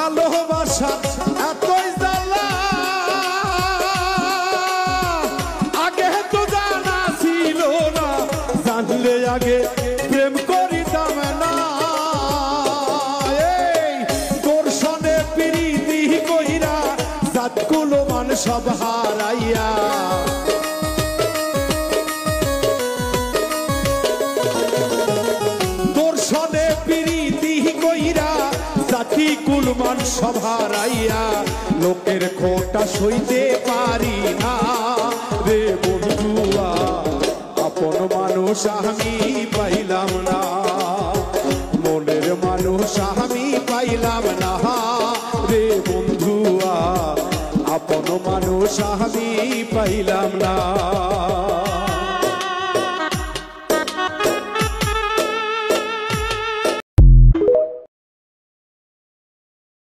ভালোবাসা এতই জ্বালা আগে তো জানা ছিল না, জানলে আগে প্রেম করিতাম না। এই তোর সনে প্রীতি কইরা জাতগুলো মান সব হারাইয়া, তোর সনে প্রীতি কইরা জাতি কুলমান সব হারাইয়া, লোকের খোটা সইতে পারি না রে বন্ধুয়া, আপন মানুষ আমি পাইলাম না, মনের মানুষ আমি পাইলাম না রে বন্ধুয়া, আপন মানুষ আমি পাইলাম না।